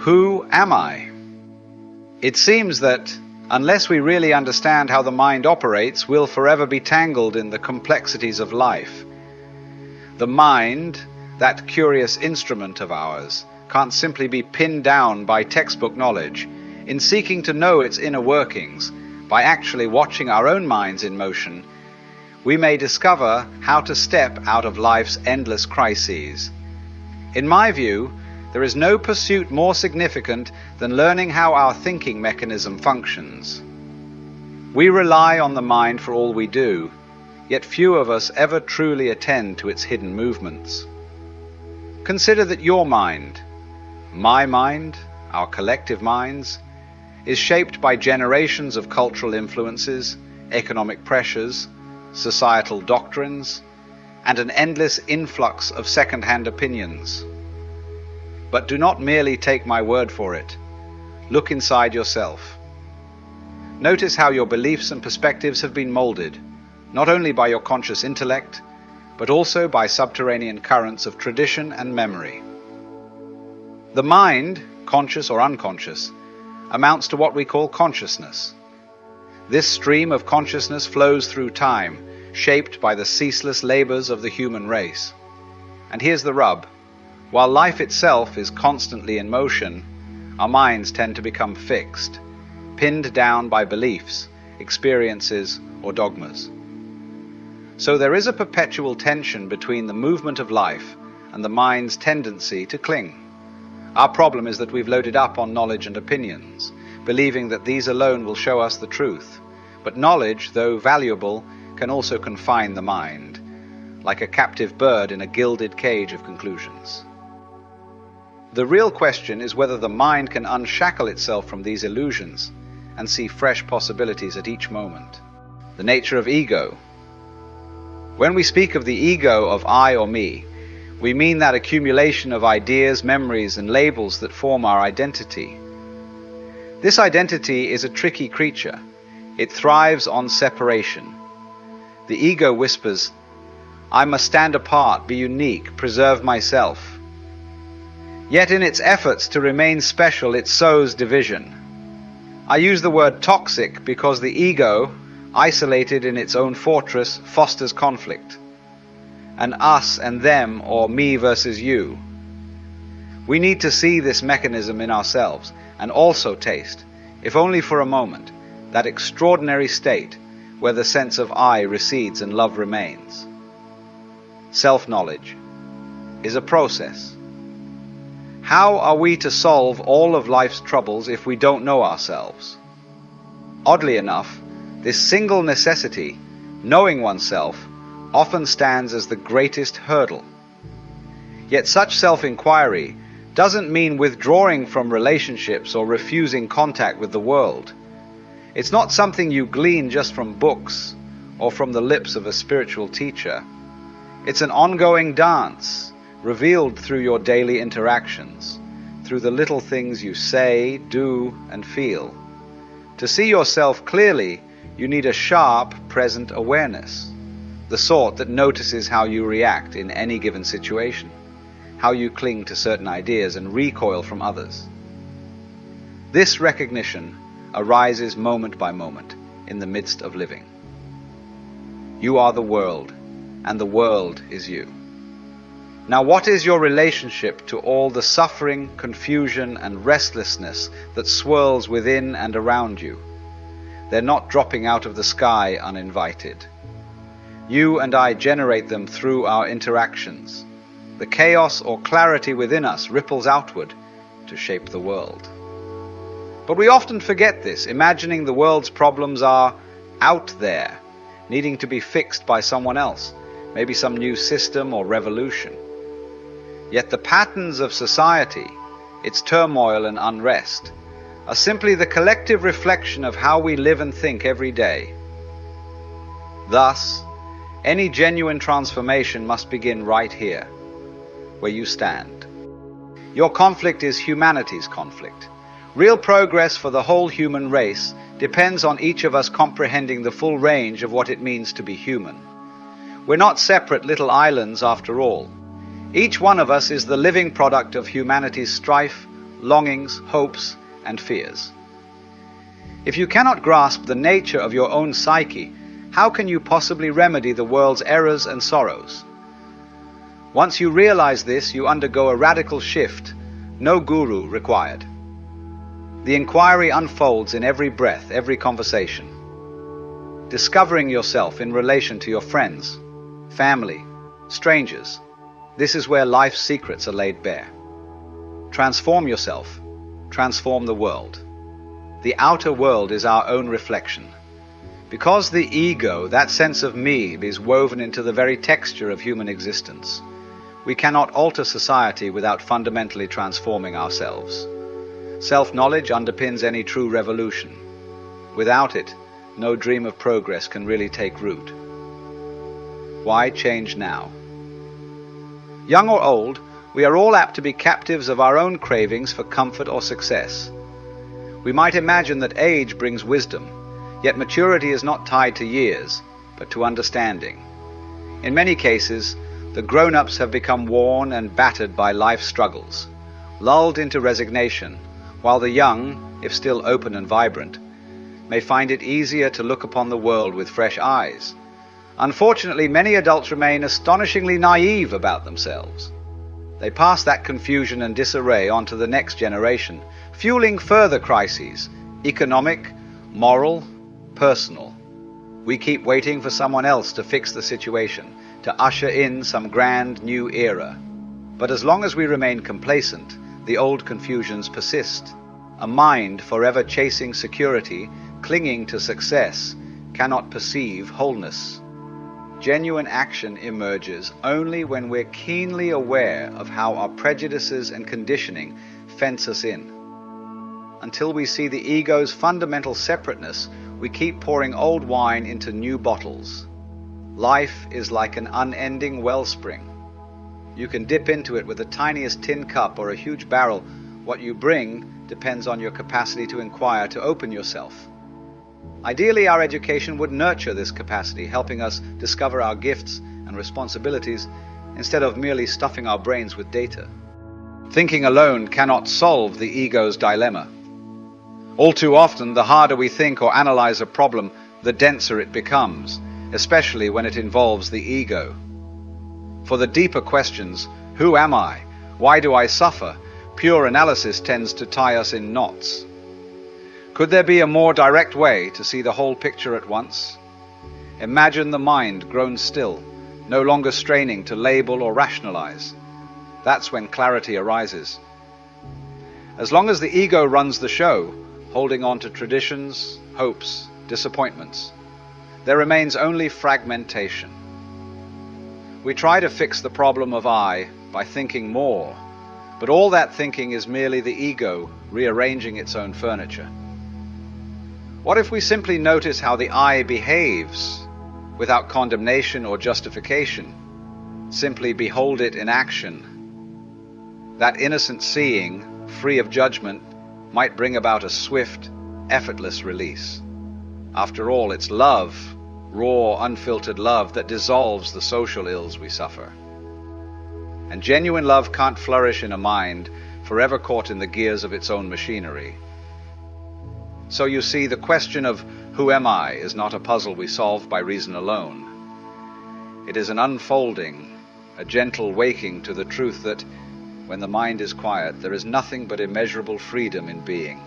Who am I? It seems that unless we really understand how the mind operates, we'll forever be tangled in the complexities of life. The mind, that curious instrument of ours, can't simply be pinned down by textbook knowledge. In seeking to know its inner workings, by actually watching our own minds in motion, we may discover how to step out of life's endless crises. In my view, there is no pursuit more significant than learning how our thinking mechanism functions. We rely on the mind for all we do, yet few of us ever truly attend to its hidden movements. Consider that your mind, my mind, our collective minds, is shaped by generations of cultural influences, economic pressures, societal doctrines, and an endless influx of second-hand opinions. But do not merely take my word for it. Look inside yourself. Notice how your beliefs and perspectives have been molded, not only by your conscious intellect, but also by subterranean currents of tradition and memory. The mind, conscious or unconscious, amounts to what we call consciousness. This stream of consciousness flows through time, shaped by the ceaseless labors of the human race. And here's the rub. While life itself is constantly in motion, our minds tend to become fixed, pinned down by beliefs, experiences, or dogmas. So there is a perpetual tension between the movement of life and the mind's tendency to cling. Our problem is that we've loaded up on knowledge and opinions, believing that these alone will show us the truth. But knowledge, though valuable, can also confine the mind, like a captive bird in a gilded cage of conclusions. The real question is whether the mind can unshackle itself from these illusions and see fresh possibilities at each moment. The nature of ego. When we speak of the ego of I or me, we mean that accumulation of ideas, memories, and labels that form our identity. This identity is a tricky creature. It thrives on separation. The ego whispers, I must stand apart, be unique, preserve myself. Yet in its efforts to remain special, it sows division. I use the word toxic because the ego, isolated in its own fortress, fosters conflict. An us and them, or me versus you. We need to see this mechanism in ourselves and also taste, if only for a moment, that extraordinary state where the sense of I recedes and love remains. Self-knowledge is a process. How are we to solve all of life's troubles if we don't know ourselves? Oddly enough, this single necessity, knowing oneself, often stands as the greatest hurdle. Yet such self-inquiry doesn't mean withdrawing from relationships or refusing contact with the world. It's not something you glean just from books or from the lips of a spiritual teacher. It's an ongoing dance, revealed through your daily interactions, through the little things you say, do, and feel. To see yourself clearly, you need a sharp, present awareness, the sort that notices how you react in any given situation, how you cling to certain ideas and recoil from others. This recognition arises moment by moment in the midst of living. You are the world, and the world is you. Now, what is your relationship to all the suffering, confusion, and restlessness that swirls within and around you? They're not dropping out of the sky uninvited. You and I generate them through our interactions. The chaos or clarity within us ripples outward to shape the world. But we often forget this, imagining the world's problems are out there, needing to be fixed by someone else, maybe some new system or revolution. Yet the patterns of society, its turmoil and unrest, are simply the collective reflection of how we live and think every day. Thus, any genuine transformation must begin right here, where you stand. Your conflict is humanity's conflict. Real progress for the whole human race depends on each of us comprehending the full range of what it means to be human. We're not separate little islands after all. Each one of us is the living product of humanity's strife, longings, hopes, and fears. If you cannot grasp the nature of your own psyche, how can you possibly remedy the world's errors and sorrows? Once you realize this, you undergo a radical shift, no guru required. The inquiry unfolds in every breath, every conversation. Discovering yourself in relation to your friends, family, strangers. This is where life's secrets are laid bare. Transform yourself, transform the world. The outer world is our own reflection. Because the ego, that sense of me, is woven into the very texture of human existence, we cannot alter society without fundamentally transforming ourselves. Self-knowledge underpins any true revolution. Without it, no dream of progress can really take root. Why change now? Young or old, we are all apt to be captives of our own cravings for comfort or success. We might imagine that age brings wisdom, yet maturity is not tied to years, but to understanding. In many cases, the grown-ups have become worn and battered by life's struggles, lulled into resignation, while the young, if still open and vibrant, may find it easier to look upon the world with fresh eyes. Unfortunately, many adults remain astonishingly naive about themselves. They pass that confusion and disarray on to the next generation, fueling further crises, economic, moral, personal. We keep waiting for someone else to fix the situation, to usher in some grand new era. But as long as we remain complacent, the old confusions persist. A mind forever chasing security, clinging to success, cannot perceive wholeness. Genuine action emerges only when we're keenly aware of how our prejudices and conditioning fence us in. Until we see the ego's fundamental separateness, we keep pouring old wine into new bottles. Life is like an unending wellspring. You can dip into it with the tiniest tin cup or a huge barrel. What you bring depends on your capacity to inquire, to open yourself. Ideally, our education would nurture this capacity, helping us discover our gifts and responsibilities instead of merely stuffing our brains with data. Thinking alone cannot solve the ego's dilemma. All too often, the harder we think or analyze a problem, the denser it becomes, especially when it involves the ego. For the deeper questions, who am I? Why do I suffer? Pure analysis tends to tie us in knots. Could there be a more direct way to see the whole picture at once? Imagine the mind grown still, no longer straining to label or rationalize. That's when clarity arises. As long as the ego runs the show, holding on to traditions, hopes, disappointments, there remains only fragmentation. We try to fix the problem of I by thinking more, but all that thinking is merely the ego rearranging its own furniture. What if we simply notice how the I behaves without condemnation or justification? Simply behold it in action. That innocent seeing, free of judgment, might bring about a swift, effortless release. After all, it's love, raw, unfiltered love, that dissolves the social ills we suffer. And genuine love can't flourish in a mind forever caught in the gears of its own machinery. So you see, the question of who am I is not a puzzle we solve by reason alone. It is an unfolding, a gentle waking to the truth that when the mind is quiet, there is nothing but immeasurable freedom in being.